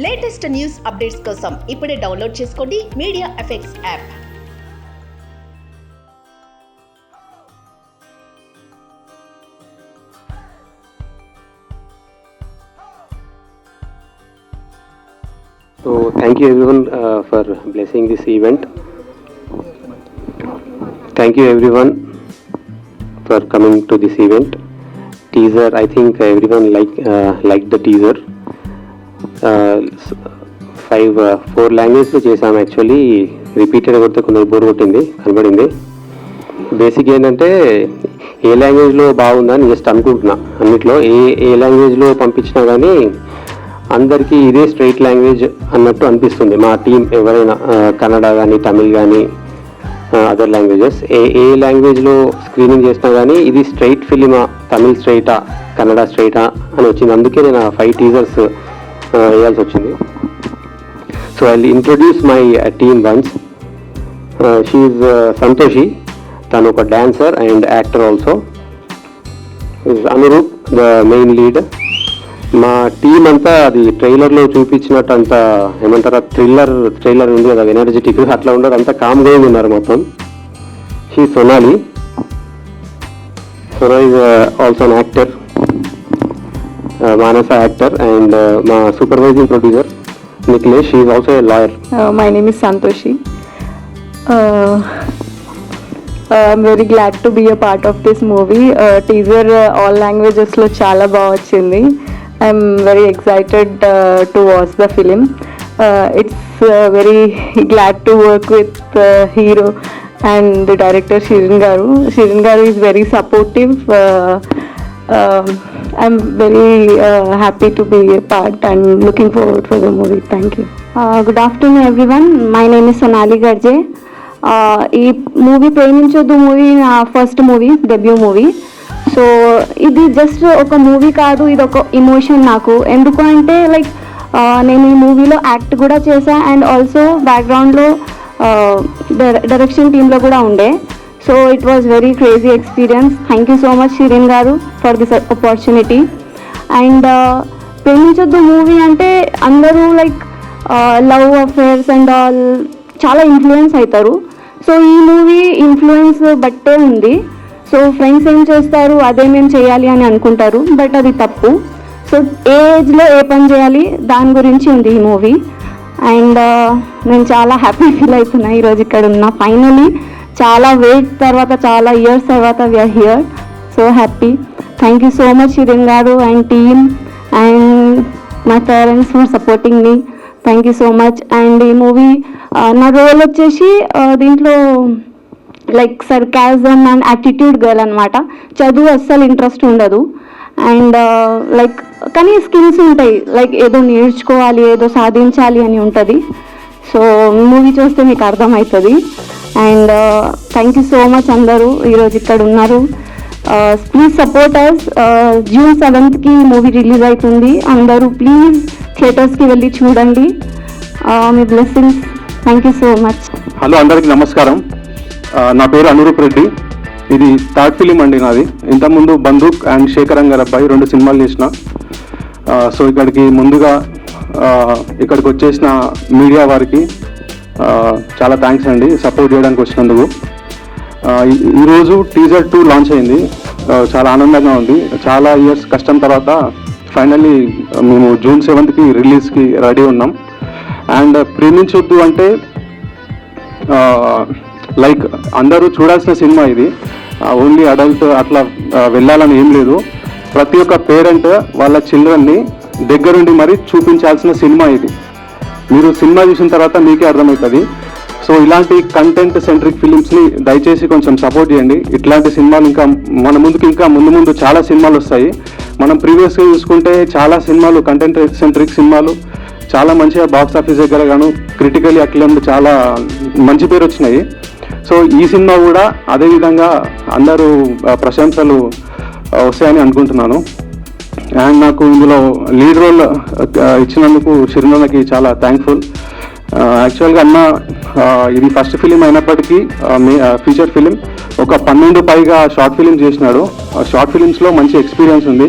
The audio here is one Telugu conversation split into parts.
లేటెస్ట్ న్యూస్ అప్డేట్స్ కోసం ఇప్పుడే డౌన్లోడ్ చేసుకోండి media effects app. So thank you everyone for blessing this event. Thank you everyone for coming to this event. Teaser, I think everyone liked the teaser. 4 languages లో చేసాం. యాక్చువల్లీ రిపీటెడ్ కొడితే కొంచెం బోర్ కొట్టింది కనబడింది. బేసిక్ ఏంటంటే ఏ లాంగ్వేజ్లో బాగుందని జస్ట్ అనుకుంటున్నా. అన్నిట్లో ఏ లాంగ్వేజ్లో పంపించినా కానీ అందరికీ ఇదే స్ట్రైట్ లాంగ్వేజ్ అన్నట్టు అనిపిస్తుంది. మా టీం ఎవరైనా కన్నడ కానీ తమిళ్ కానీ అదర్ లాంగ్వేజెస్ ఏ లాంగ్వేజ్లో స్క్రీనింగ్ చేసినా కానీ ఇది స్ట్రైట్ ఫిలిమా, తమిళ్ స్ట్రైటా, కన్నడ స్ట్రైటా అని వచ్చింది. అందుకే నేను 5 టీజర్స్ వేయాల్సి వచ్చింది. So I introduce my team once. She Santoshi, తను ఒక dancer and actor also. Anuroop the main lead. మా టీం అంతా అది ట్రైలర్లో చూపించినట్టు అంతా ఏమంటారా ట్రైలర్ ఉంది కదా ఎనర్జెటిక్, అట్లా ఉండదు, అంతా కామ్ గోయింగ్ ఉన్నారు మొత్తం. She Sonali. Sona is also an actor, Manasa actor, and మా supervising producer Nikhilesh, she is also a lawyer. My name is Santoshi. I'm very glad to be a part of this movie. Teaser all languages lo chala baga vachindi. I'm very excited to watch the film. It's very glad to work with hero and the director Shirin Garu. Shirin Garu is very supportive. I'm very happy to be a part and looking forward for the movie. Thank you. Good afternoon everyone. My name is Sonali Garje. ఈ మూవీ ప్రేమించొద్దు మూవీ నా first movie, debut movie. So ఇది జస్ట్ ఒక మూవీ కాదు, ఇది ఒక ఇమోషన్ నాకు. ఎందుకు అంటే లైక్ నేను ఈ మూవీలో యాక్ట్ కూడా చేశా అండ్ ఆల్సో బ్యాక్గ్రౌండ్లో డైరెక్షన్ టీంలో కూడా ఉండే. So it was very crazy experience. Thank you so much Shirin గారు for this opportunity. And Preminchoddu movie అంటే అందరూ like love affairs and all చాలా ఇన్ఫ్లుయెన్స్ అవుతారు. సో ఈ మూవీ ఇన్ఫ్లుయెన్స్ బట్టే ఉంది. సో ఫ్రెండ్స్ ఏం చేస్తారు అదే మేము చేయాలి అని అనుకుంటారు, బట్ అది తప్పు. సో ఏ ఏజ్లో ఏ పని చేయాలి దాని గురించి ఉంది ఈ మూవీ. అండ్ నేను చాలా హ్యాపీ ఫీల్ అవుతున్నా ఈరోజు ఇక్కడ ఉన్నా. ఫైనలీ చాలా వెయిట్ తర్వాత, చాలా ఇయర్స్ తర్వాత we're here. So happy. Thank you so much Shirin గారు and team and my parents for supporting me. Thank you so much. And ఈ మూవీ నా రోల్ వచ్చేసి దీంట్లో like sarcasm and attitude girl అనమాట. చదువు అస్సలు ఇంట్రెస్ట్ ఉండదు అండ్ లైక్ కానీ స్కిల్స్ ఉంటాయి, లైక్ ఏదో నేర్చుకోవాలి, ఏదో సాధించాలి అని ఉంటుంది. సో మూవీ చూస్తే మీకు అర్థమవుతుంది. And thank you so much అందరూ ఈరోజు ఇక్కడ ఉన్నారు. Please support us. June 7th movie release అవుతుంది. అందరూ ప్లీజ్ థియేటర్స్కి వెళ్ళి చూడండి. మీ blessings. Thank you so much. Hello అందరికీ నమస్కారం. నా పేరు అనురూప్ రెడ్డి. ఇది 3rd ఫిలిం అండి నాది. ఇంతకుముందు బందూక్ అండ్ శేఖరంగర్ అబ్బాయి 2 సినిమాలు చేసిన. సో ముందుగా ఇక్కడికి వచ్చేసిన మీడియా వారికి చాలా థ్యాంక్స్ అండి సపోర్ట్ చేయడానికి వచ్చినందుకు. ఈరోజు టీజర్ 2 లాంచ్ అయింది. చాలా ఆనందంగా ఉంది. చాలా ఇయర్స్ కష్టం తర్వాత ఫైనల్లీ మేము June 7th రిలీజ్కి రెడీ ఉన్నాం. అండ్ ప్రేమించొద్దు అంటే లైక్ అందరూ చూడాల్సిన సినిమా ఇది. ఓన్లీ అడల్ట్ అట్లా వెళ్ళాలని ఏం లేదు. ప్రతి ఒక్క పేరెంట్ వాళ్ళ చిల్డ్రన్ని దగ్గరుండి మరీ చూపించాల్సిన సినిమా ఇది. మీరు సినిమా చూసిన తర్వాత మీకే అర్థమవుతుంది. సో ఇలాంటి కంటెంట్ సెంట్రిక్ ఫిలిమ్స్ని దయచేసి కొంచెం సపోర్ట్ చేయండి. ఇట్లాంటి సినిమాలు ఇంకా మన ముందుకు ఇంకా ముందు చాలా సినిమాలు వస్తాయి. మనం ప్రీవియస్గా చూసుకుంటే చాలా సినిమాలు కంటెంట్ సెంట్రిక్ సినిమాలు చాలా మంచిగా బాక్స్ ఆఫీస్ దగ్గర గాను క్రిటికలీ అక్లెయిమ్డ్ చాలా మంచి పేరు వచ్చినాయి. సో ఈ సినిమా కూడా అదేవిధంగా అందరూ ప్రశంసలు వస్తాయని అనుకుంటున్నాను. అండ్ నాకు ఇందులో లీడ్ రోల్ ఇచ్చినందుకు షిరినకి చాలా థ్యాంక్ఫుల్. యాక్చువల్గా అన్న ఇది ఫస్ట్ ఫిలిం అయినప్పటికీ ఫీచర్ ఫిలిం ఒక 12 పైగా షార్ట్ ఫిలిమ్స్ చేసినాడు. షార్ట్ ఫిలిమ్స్లో మంచి ఎక్స్పీరియన్స్ ఉంది.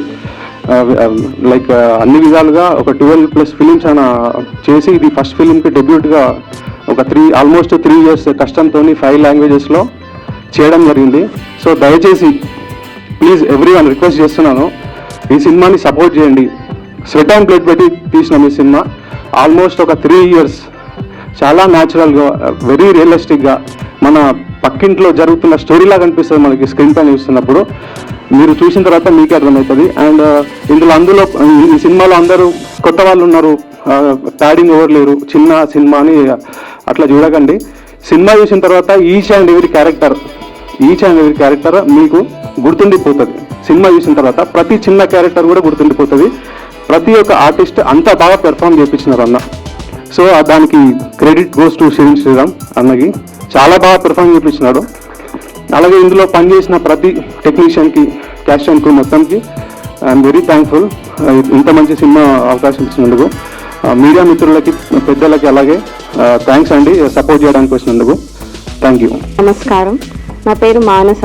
లైక్ అన్ని విధాలుగా ఒక 12+ ఫిలిమ్స్ ఆయన చేసి ఇది ఫస్ట్ ఫిలింకి డెబ్యూట్గా ఒక ఆల్మోస్ట్ 3 years కష్టంతో 5 languagesలో చేయడం జరిగింది. సో దయచేసి ప్లీజ్ ఎవ్రీవన్ రిక్వెస్ట్ చేస్తున్నాను, ఈ సినిమాని సపోర్ట్ చేయండి. స్వెట్ అండ్ బ్లడ్ పెట్టి తీసిన ఈ సినిమా ఆల్మోస్ట్ ఒక 3 years చాలా న్యాచురల్గా వెరీ రియలిస్టిక్గా మన పక్కింట్లో జరుగుతున్న స్టోరీలాగా అనిపిస్తుంది మనకి స్క్రీన్ పైన చూస్తున్నప్పుడు. మీరు చూసిన తర్వాత మీకే అర్థమవుతుంది. అండ్ అందులో ఈ సినిమాలో అందరూ కొత్త వాళ్ళు ఉన్నారు, ప్యాడింగ్ ఎవరు లేరు, చిన్న సినిమా అని అట్లా చూడకండి. సినిమా చూసిన తర్వాత ఈచ్ అండ్ ఎవరీ క్యారెక్టర్ మీకు గుర్తుండిపోతుంది. సినిమా చూసిన తర్వాత ప్రతి చిన్న క్యారెక్టర్ కూడా గుర్తుండిపోతుంది. ప్రతి ఒక్క ఆర్టిస్ట్ అంత బాగా పెర్ఫామ్ చేయించినారు అన్న. సో దానికి క్రెడిట్ గోస్ టు శ్రీరామ్ అన్నకి, చాలా బాగా పెర్ఫామ్ చేయించినాడు. అలాగే ఇందులో పనిచేసిన ప్రతి టెక్నీషియన్కి, క్యాస్ట్ అండ్ క్రూ మొత్తంకి ఐఎమ్ వెరీ థ్యాంక్ఫుల్. ఇంత మంచి సినిమా అవకాశం ఇచ్చినందుకు మీడియా మిత్రులకి, పెద్దలకి అలాగే థ్యాంక్స్ అండి సపోర్ట్ చేయడానికి వచ్చినందుకు. Thank you. నమస్కారం, నా పేరు మానస.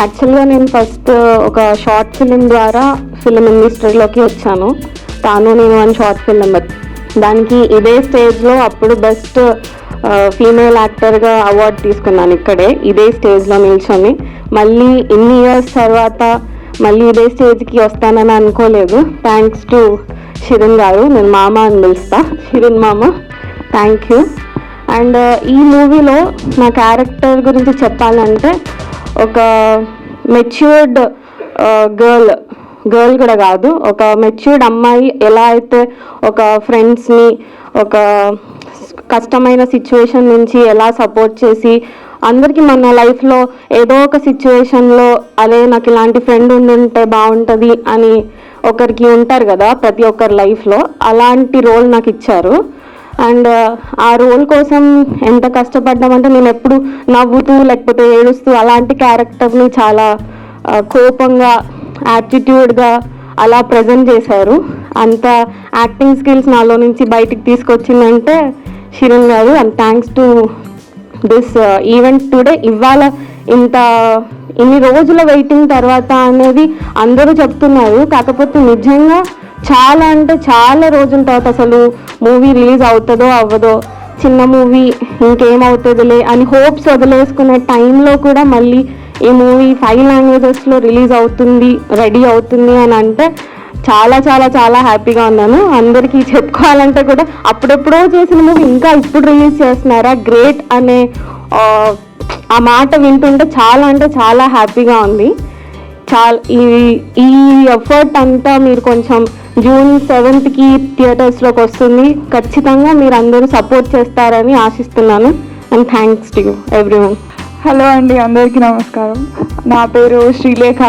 యాక్చువల్గా నేను ఫస్ట్ ఒక షార్ట్ ఫిలిం ద్వారా ఫిలిం ఇండస్ట్రీలోకి వచ్చాను. నేను అని షార్ట్ ఫిలిం, దానికి ఇదే స్టేజ్లో అప్పుడు బెస్ట్ ఫీమేల్ యాక్టర్గా అవార్డు తీసుకున్నాను. ఇదే స్టేజ్లో నిల్చొని మళ్ళీ ఇన్ని ఇయర్స్ తర్వాత మళ్ళీ ఇదే స్టేజ్కి వస్తానని అనుకోలేదు. థ్యాంక్స్ టు షిరిన్ గారు, నేను మామ అని పిలుస్తా, షిరిన్ మామ, థ్యాంక్ యూ. అండ్ ఈ మూవీలో నా క్యారెక్టర్ గురించి చెప్పాలంటే ఒక మెచ్యూర్డ్ గర్ల్ కూడా కాదు, ఒక మెచ్యూర్డ్ అమ్మాయి ఎలా అయితే ఒక ఫ్రెండ్స్ని ఒక కష్టమైన సిచ్యువేషన్ నుంచి ఎలా సపోర్ట్ చేసి అందరికీ మన లైఫ్లో ఏదో ఒక సిచ్యువేషన్లో అదే నాకు ఇలాంటి ఫ్రెండ్ ఉండుంటే బాగుంటుంది అని ఒకరికి ఉంటారు కదా ప్రతి ఒక్కరి లైఫ్లో, అలాంటి రోల్ నాకు ఇచ్చారు. అండ్ ఆ రోల్ కోసం ఎంత కష్టపడ్డామంటే నేను ఎప్పుడు నవ్వుతూ లేకపోతే ఏడుస్తూ అలాంటి క్యారెక్టర్ని చాలా కోపంగా యాటిట్యూడ్గా అలా ప్రజెంట్ చేశారు. అంత యాక్టింగ్ స్కిల్స్ నాలో నుంచి బయటికి తీసుకొచ్చిందంటే షిరిన్ గారు. And thanks to this event today. ఇవాళ ఇన్ని రోజుల వెయిటింగ్ తర్వాత అనేది అందరూ చెప్తున్నారు, కాకపోతే నిజంగా చాలా అంటే చాలా రోజుల తర్వాత అసలు మూవీ రిలీజ్ అవుతుందో అవ్వదో, చిన్న మూవీ ఇంకేమవుతుందిలే అని హోప్స్ వదిలేసుకునే టైంలో కూడా మళ్ళీ ఈ మూవీ 5 languagesలో రిలీజ్ అవుతుంది, రెడీ అవుతుంది అని అంటే చాలా చాలా చాలా హ్యాపీగా ఉన్నాను. అందరికీ చెప్పుకోవాలంటే కూడా అప్పుడెప్పుడో చేసిన మూవీ ఇంకా ఇప్పుడు రిలీజ్ చేస్తున్నారా, గ్రేట్ అనే ఆ మాట వింటుంటే చాలా అంటే చాలా హ్యాపీగా ఉంది. ఈ ఎఫర్ట్ అంతా మీరు కొంచెం June 7th థియేటర్స్లోకి వస్తుంది, ఖచ్చితంగా మీరు అందరూ సపోర్ట్ చేస్తారని ఆశిస్తున్నాను. And thanks to you everyone. Hello అండి, అందరికీ నమస్కారం. నా పేరు శ్రీలేఖ.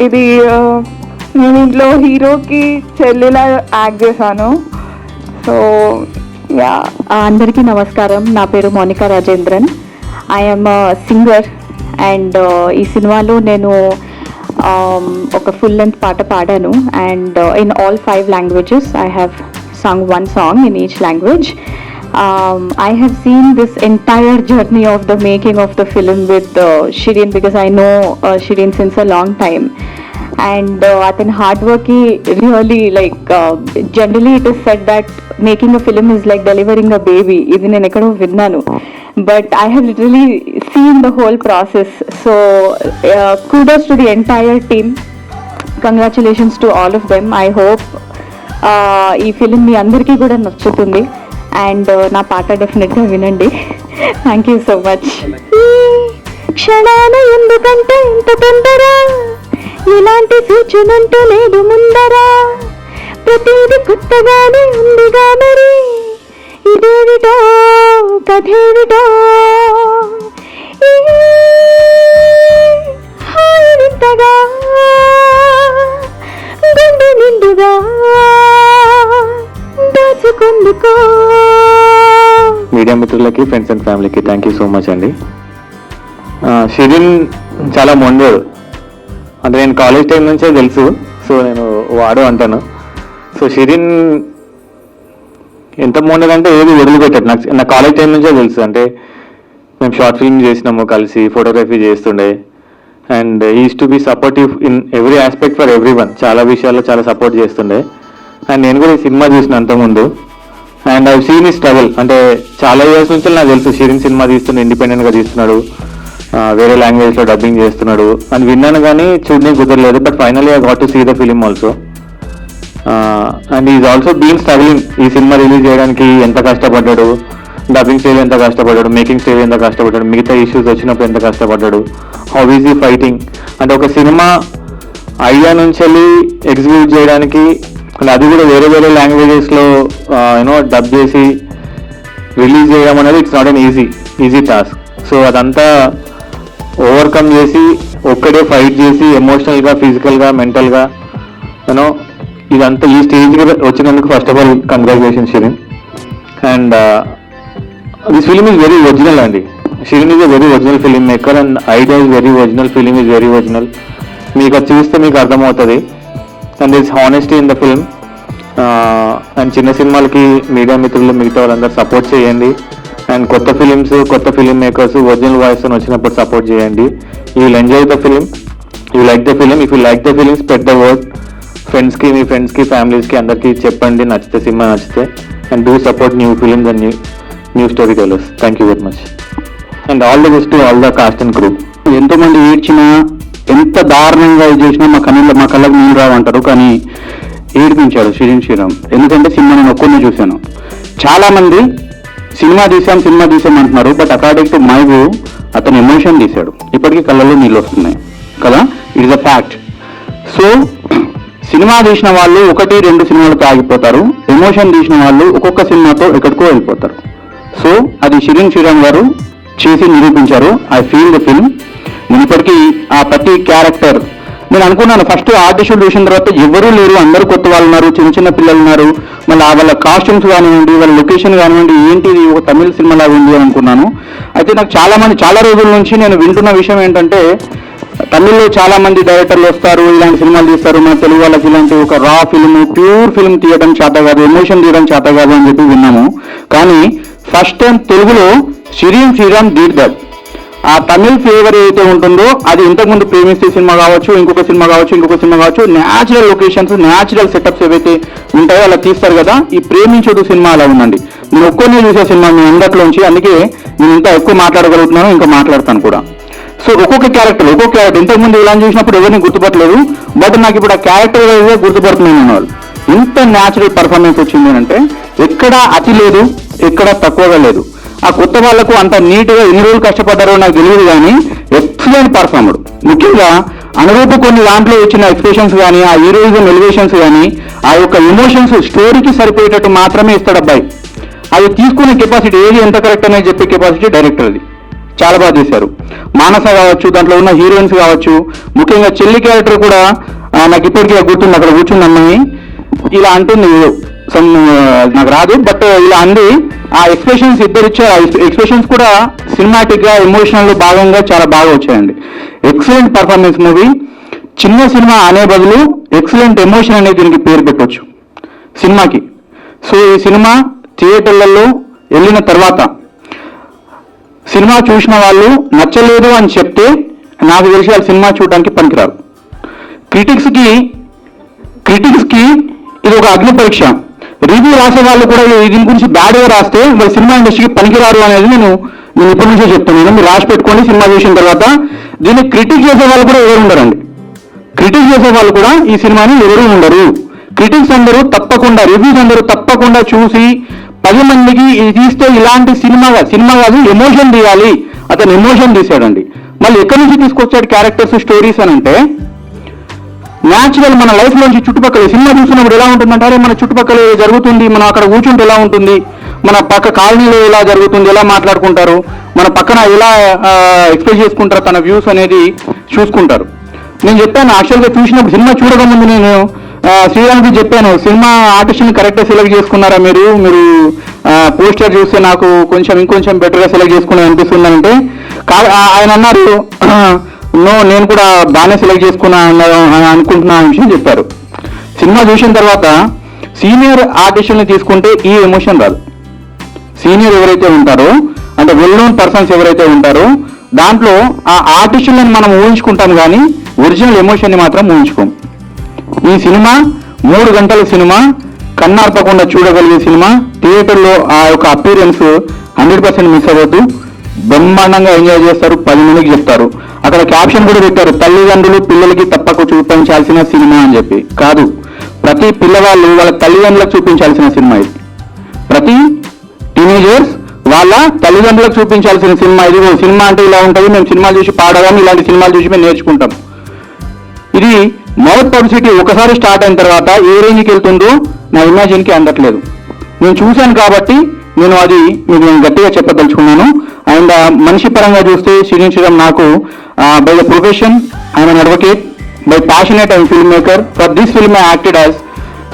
ఇది నేను ఇంట్లో హీరోకి చెల్లిలా యాక్ట్ చేశాను. సో యా, అందరికీ నమస్కారం. నా పేరు Monica Rajendran. I'm singer and ఈ సినిమాలో నేను ఒక ఫుల్ లెంత్ పాట పాడాను. And in all 5 languages I have sung one song in each language. I have seen this entire journey of the making of the film with Shirin, because I know Shirin since a long time. And athani hard work really, like generally it is said that making a film is like delivering a baby. Idi nenu ekkado vinnanu, but I have literally seen the whole process. So kudos to the entire team. Congratulations to all of them. I hope ee film మీ అందరికీ కూడా నచ్చుతుంది. అండ్ నా పాట డెఫినెట్గా వినండి. Thank you so much. క్షణాన ఎందుకంటే ఇంత తొందర, ఇలాంటి సూచనంటూ లేదు ముందరా, ప్రతిది కొత్తగానే ఉందిగా మరి, ఇదేవిటో కథేవిటో హాయిగా గుండె నిండుగా దాచుకుందుకో. మీడియా మిత్రులకి, ఫ్రెండ్స్ అండ్ ఫ్యామిలీకి థ్యాంక్ యూ సో మచ్ అండి. షిరిన్ చాలా మొండోడు, అంటే నేను కాలేజ్ టైం నుంచే తెలుసు, సో నేను వాడు అంటాను. సో షిరిన్ ఎంత మొండదంటే ఏది వదిలిపెట్టాడు. నా కాలేజ్ టైం నుంచే తెలుసు. అంటే మేము షార్ట్ ఫిల్మ్ చేసినాము కలిసి, ఫోటోగ్రఫీ చేస్తుండే. And is to be supportive in every aspect for every one. చాలా విషయాల్లో చాలా సపోర్ట్ చేస్తుండే. అండ్ నేను కూడా ఈ సినిమా చూసిన అంతకుముందు, అండ్ ఐ సీన్ ఈ స్ట్రగుల్. అంటే చాలా ఇయర్స్ నుంచి నాకు తెలుసు షిరిన్ సినిమా తీస్తున్నాడు, ఇండిపెండెంట్గా తీస్తున్నాడు, వేరే లాంగ్వేజ్లో డబ్బింగ్ చేస్తున్నాడు అని విన్నాను, కానీ చూడడానికి కుదరలేదు. But finally I got to see the film also. And is also been struggling. ఈ సినిమా రిలీజ్ చేయడానికి ఎంత కష్టపడ్డాడు, డబ్బింగ్ స్టేజ్ ఎంత కష్టపడ్డాడు, మేకింగ్ స్టేజ్ ఎంత కష్టపడ్డాడు, మిగతా ఇష్యూస్ వచ్చినప్పుడు ఎంత కష్టపడ్డాడు, హౌ ఈజ్ ఈ ఫైటింగ్. అంటే ఒక సినిమా ఐడియా నుంచి వెళ్ళి ఎగ్జిక్యూట్ చేయడానికి, అంటే అది కూడా వేరే వేరే లాంగ్వేజెస్లో యూనో డబ్ చేసి రిలీజ్ చేయడం అనేది it's not an easy task. So అదంతా ఓవర్కమ్ చేసి ఒక్కడే ఫైట్ చేసి ఎమోషనల్గా, ఫిజికల్గా, మెంటల్గా యూనో ఇదంతా ఈ స్టేజ్కి వచ్చినందుకు first of all congratulation Shirin. And this film is very original అండి. Shirin is a very original film maker and idea is very original, film is very original. మీకు అది చూస్తే మీకు అర్థమవుతుంది. And this honesty in the film. And చిన్న సినిమాలకి మీడియా మిత్రులు మిగతా వాళ్ళందరూ సపోర్ట్ చేయండి. అండ్ కొత్త ఫిలిమ్స్, కొత్త ఫిలిం మేకర్స్ ఒరిజినల్ వాయిస్తో వచ్చినప్పుడు సపోర్ట్ చేయండి. You will enjoy the film, you like the film. If you like the film, spread the word. ఫ్రెండ్స్కి, మీ ఫ్రెండ్స్కి, ఫ్యామిలీస్కి అందరికీ చెప్పండి నచ్చితే, సినిమా నచ్చితే. And do support new films and new story tellers. Thank you very much. And all the best to all the cost and crew. ఎంతోమంది ఏడ్చినా, ఎంత దారుణంగా ఇది చేసినా మా కళ్ళకు నీళ్ళు రావంటారు, కానీ ఏడిపించాడు షిరిన్ శ్రీరామ్. ఎందుకంటే సినిమా నేను ఒక్కరిని చూశాను. చాలామంది సినిమా తీసాం అంటున్నారు, but according to my view అతను ఎమోషన్ తీశాడు. ఇప్పటికీ కళ్ళల్లో నీళ్ళు వస్తున్నాయి కదా, it is a fact. So cinema తీసిన వాళ్ళు 1-2 సినిమాలతో ఆగిపోతారు, ఎమోషన్ తీసిన వాళ్ళు ఒక్కొక్క సినిమాతో ఎక్కడికో వెళ్ళిపోతారు. సో అది షిరిన్ శ్రీరామ్ గారు చేసి నిరూపించారు. I feel the film. నేను ఇప్పటికీ ఆ ప్రతి క్యారెక్టర్ నేను అనుకున్నాను, ఫస్ట్ ఆర్టిస్టులు చూసిన తర్వాత ఎవరూ లేరు, అందరూ కొత్త వాళ్ళు ఉన్నారు, చిన్న పిల్లలు ఉన్నారు, మళ్ళీ వాళ్ళ కాస్ట్యూమ్స్ కానివ్వండి, వాళ్ళ లొకేషన్ కానివ్వండి, ఏంటిది ఒక తమిళ సినిమా లాగా ఉంది అనుకున్నాను. అయితే నాకు చాలా రోజుల నుంచి నేను వింటున్న విషయం ఏంటంటే, తమిళ్లో చాలా మంది డైరెక్టర్లు వస్తారు, ఇలాంటి సినిమాలు తీస్తారు, మన తెలుగు వాళ్ళకి ఇలాంటి ఒక రా ఫిల్మ్, ప్యూర్ ఫిల్మ్ తీయడం చేత కాదు, ఎమోషన్ తీయడం చేత కాదు అని చెప్పి విన్నాము. కానీ ఫస్ట్ టైం తెలుగులో షిరిన్ శ్రీరామ్ డిడ్ దట్. ఆ తమిళ్ ఫ్లేవర్ ఏదైతే ఉంటుందో అది ఇంతకుముందు ప్రేమిస్తే సినిమా కావచ్చు, ఇంకొక సినిమా కావచ్చు, న్యాచురల్ లొకేషన్స్, న్యాచురల్ సెటప్స్ ఏవైతే ఉంటాయో అలా తీస్తారు కదా. ఈ ప్రేమించదు సినిమా అలా ఉందండి. నేను ఒక్కరినే చూసే సినిమా మీ అందట్లోంచి, అందుకే నేను ఇంకా ఎక్కువ మాట్లాడగలుగుతున్నాను, ఇంకా మాట్లాడతాను కూడా. సో ఒక్కొక్క క్యారెక్టర్ ఇంతకుముందు ఇలా చూసినప్పుడు ఎవరిని గుర్తుపట్టలేదు, బట్ నాకు ఇప్పుడు ఆ క్యారెక్టర్ గుర్తుపడుతున్నాను వాళ్ళు. ఇంత న్యాచురల్ పర్ఫార్మెన్స్ వచ్చింది అంటే ఎక్కడ అతి లేదు, ఎక్కడ తక్కువగా లేదు. ఆ కొత్త వాళ్లకు అంత నీట్గా ఎన్ని రోజులు కష్టపడ్డారో నాకు తెలియదు, కానీ ఎక్సలెంట్ పర్ఫార్మర్. ముఖ్యంగా అనురూప కొన్ని దాంట్లో వచ్చిన ఎక్స్ప్రెషన్స్ కానీ, ఆ హీరోయిజం ఎలివేషన్స్ కానీ, ఆ యొక్క ఎమోషన్స్ స్టోరీకి సరిపోయేటట్టు మాత్రమే ఇస్తాడు అబ్బాయి. అది తీసుకునే కెపాసిటీ, ఏది ఎంత కరెక్ట్ అనేది చెప్పే కెపాసిటీ డైరెక్టర్ది. చాలా బాగా చేశారు. మానస కావచ్చు, దాంట్లో ఉన్న హీరోయిన్స్ కావచ్చు, ముఖ్యంగా చెల్లి క్యారెక్టర్ కూడా నాకు ఇప్పటికీ గుర్తుంది. అక్కడ కూర్చున్న అమ్మాయి ఇలా అంటుంది, నాకు రాదు, బట్ ఇలా అంది. ఆ ఎక్స్ప్రెషన్స్ ఇద్దరు ఇచ్చారు. ఆ ఎక్స్ప్రెషన్స్ కూడా సినిమాటిక్ గా, ఎమోషనల్ భాగంగా చాలా బాగా వచ్చాయండి. Excellent performance movie. చిన్న సినిమా అనే బదులు ఎక్సలెంట్ ఎమోషన్ అనేది దీనికి పేరు పెట్టవచ్చు సినిమాకి. సో ఈ సినిమా థియేటర్లలో వెళ్ళిన తర్వాత సినిమా చూసిన వాళ్ళు నచ్చలేదు అని చెప్తే నాకు తెలిసి వాళ్ళు సినిమా చూడడానికి పనికిరారు. క్రిటిక్స్కి ఇది ఒక అగ్ని పరీక్ష. రివ్యూ రాసే వాళ్ళు కూడా దీని గురించి బ్యాడ్గా రాస్తే వాళ్ళు సినిమా ఇండస్ట్రీకి పనికిరారు అనేది నేను ఇప్పటి నుంచే చెప్తున్నాను. మీరు రాసి పెట్టుకోండి. సినిమా చూసిన తర్వాత దీన్ని క్రిటిక్ చేసే వాళ్ళు కూడా ఎవరు ఉండరండి. క్రిటిక్ చేసే వాళ్ళు కూడా ఈ సినిమాని ఎవరు ఉండరు. క్రిటిక్స్ అందరూ తప్పకుండా, రివ్యూస్ అందరూ తప్పకుండా చూసి 10 మందికి ఇది తీస్తే ఇలాంటి సినిమా కాదు, ఎమోషన్ తీయాలి, అతను ఎమోషన్ తీశాడండి. మళ్ళీ ఎక్కడి నుంచి తీసుకొచ్చాడు క్యారెక్టర్స్, స్టోరీస్ అని అంటే న్యాచురల్ మన లైఫ్ లోంచి చుట్టుపక్కల సినిమా చూసినప్పుడు ఎలా ఉంటుందంటే, అరే మన చుట్టుపక్కల జరుగుతుంది, మనం అక్కడ కూర్చుంటే ఎలా ఉంటుంది, మన పక్క కాలనీలో ఎలా జరుగుతుంది, ఎలా మాట్లాడుకుంటారు, మన పక్కన ఎలా ఎక్స్ప్రెస్ చేసుకుంటారు, తన వ్యూస్ అనేది చూసుకుంటారు. నేను చెప్పాను, యాక్చువల్గా చూసినప్పుడు సినిమా చూడకముందు నేను శ్రీరామ్కి చెప్పాను, సినిమా ఆర్టిస్ట్ని కరెక్ట్గా సెలెక్ట్ చేసుకున్నారా మీరు పోస్టర్ చూస్తే నాకు ఇంకొంచెం బెటర్గా సెలెక్ట్ చేసుకుని అనిపిస్తుందంటే ఆయన అన్నారు, నో నేను కూడా బాగానే సెలెక్ట్ చేసుకున్నా అనుకుంటున్నా అనే విషయం చెప్పారు. సినిమా చూసిన తర్వాత సీనియర్ ఆర్టిస్టుల్ని తీసుకుంటే ఈ ఎమోషన్ రాదు. సీనియర్ ఎవరైతే ఉంటారో, అంటే వెల్ నోన్ పర్సన్స్ ఎవరైతే ఉంటారో దాంట్లో ఆ ఆర్టిస్టులను మనం ఊహించుకుంటాం కానీ ఒరిజినల్ ఎమోషన్ని మాత్రం ఊహించుకోం. ఈ సినిమా 3 గంటల సినిమా, కన్నార్పకుండా చూడగలిగే సినిమా. థియేటర్లో ఆ యొక్క అపీరియన్స్ 100% మిస్ అవ్వద్దు. బ్రహ్మాండంగా ఎంజాయ్ చేస్తారు, 10 మందికి చెప్తారు. అక్కడ క్యాప్షన్ కూడా పెట్టారు, తల్లిదండ్రులు పిల్లలకి తప్పక చూపించాల్సిన సినిమా అని చెప్పి. కాదు, ప్రతి పిల్లవాళ్ళు వాళ్ళ తల్లిదండ్రులకు చూపించాల్సిన సినిమా ఇది. ప్రతి టీనేజర్స్ వాళ్ళ తల్లిదండ్రులకు చూపించాల్సిన సినిమా ఇది. సినిమా అంటే ఇలా ఉంటుంది, మేము సినిమాలు చూసి పాడగానే ఇలాంటి సినిమాలు చూసి మేము నేర్చుకుంటాం. ఇది మౌత్ పబ్లిసిటీ ఒకసారి స్టార్ట్ అయిన తర్వాత ఏ రేంజ్కి వెళ్తుందో నా ఇమాజిన్కి అందట్లేదు. నేను చూశాను కాబట్టి నేను అది మీకు నేను గట్టిగా చెప్పదలుచుకున్నాను. అండ్ మనిషి పరంగా చూస్తే శ్రీనివాస్ శ్రీరామ్ నాకు by the profession I'm an advocate, by passionate and film maker. For this film I acted as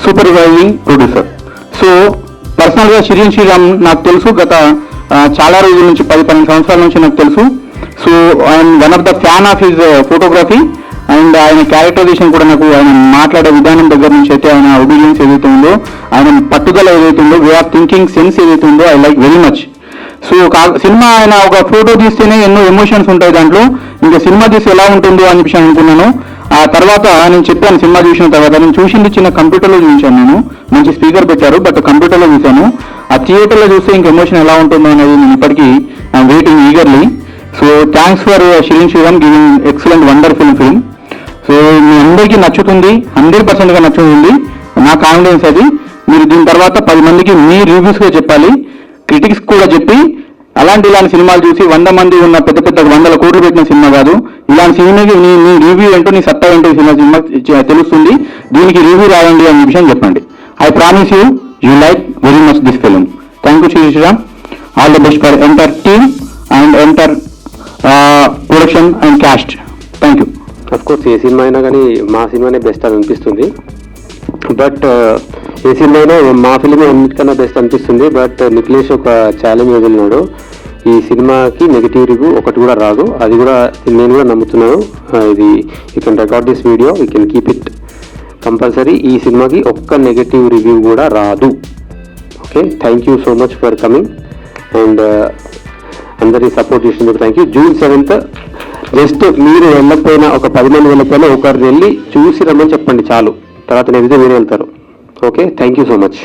supervising producer. So పర్సనల్గా శ్రీనివాస్ శ్రీరామ్ నాకు తెలుసు, గత చాలా రోజుల నుంచి 10-12 సంవత్సరాల నుంచి నాకు తెలుసు. So I'm one of the fan of his photography and ఆయన క్యారెక్టరైజేషన్ కూడా నాకు, ఆయన మాట్లాడే విధానం దగ్గర నుంచి అయితే ఆయన ఒబీడియన్స్ ఏదైతే ఉందో, ఆయన పట్టుదల ఏదైతే ఉందో, వే ఆఫ్ థింకింగ్ సెన్స్ ఏదైతే ఉందో I like very much. So cinema ఆయన ఒక ఫోటో తీస్తేనే ఎన్నో ఎమోషన్స్ ఉంటాయి దాంట్లో, ఇంకా సినిమా తీస్తే ఎలా ఉంటుందో అని చెప్పి అనుకున్నాను. ఆ తర్వాత నేను చెప్పాను, సినిమా చూసిన తర్వాత నేను చూసింది చిన్న కంప్యూటర్లో చూసాను. నేను మంచి స్పీకర్ పెట్టారు, బట్ కంప్యూటర్లో చూశాను. ఆ థియేటర్లో చూస్తే ఇంకా ఎమోషన్ ఎలా ఉంటుందో అనేది నేను ఇప్పటికీ I'm waiting eagerly. So thanks for Srinivas Sriram giving excellent wonderful film. So మీ అందరికీ నచ్చుతుంది, 100%గా నచ్చుతుంది, నా కాన్ఫిడెన్స్ అది. మీరు దీని తర్వాత 10 మందికి మీ రివ్యూస్గా చెప్పాలి, క్రిటిక్స్ కూడా చెప్పి, ఇలాంటి సినిమాలు చూసి 100 మంది ఉన్న పెద్ద 100 కోట్లు పెట్టిన సినిమా కాదు, ఇలాంటి సినిమాకి నీ రివ్యూ ఏంటో, నీ సత్తా ఏంటో సినిమా తెలుస్తుంది, దీనికి రివ్యూ రాయండి అనే విషయం చెప్పండి. I promise you like very much this film. Thank you Sriram. All the best for entire team and entire production and cast. Thank you. Of course ఏ సినిమా అయినా కానీ మా సినిమానే బెస్ట్ అని అనిపిస్తుంది. బట్ ఏ సినిమా అయినా మా ఫిల్మ్ అన్నిటికన్నా బెస్ట్ అనిపిస్తుంది. బట్ నిఖిలేష్ ఒక ఛాలెంజ్ వదిలినాడు, ఈ సినిమాకి నెగిటివ్ రివ్యూ ఒకటి కూడా రాదు. అది కూడా నేను కూడా నమ్ముతున్నాను. ఇది you can record this video, you can keep it compulsory. ఈ సినిమాకి ఒక్క నెగిటివ్ రివ్యూ కూడా రాదు. Okay, thank you so much for coming and అందరినీ సపోర్ట్ చేసినందుకు thank you. June 7th just మీరు వెళ్ళకపోయినా, ఒక 10 మంది వెళ్ళకపోయినా ఒకరిని వెళ్ళి చూసి రమ్మని చెప్పండి చాలు, తర్వాత నెగిటివ్ మీరు వెళ్తారు. Okay, thank you so much.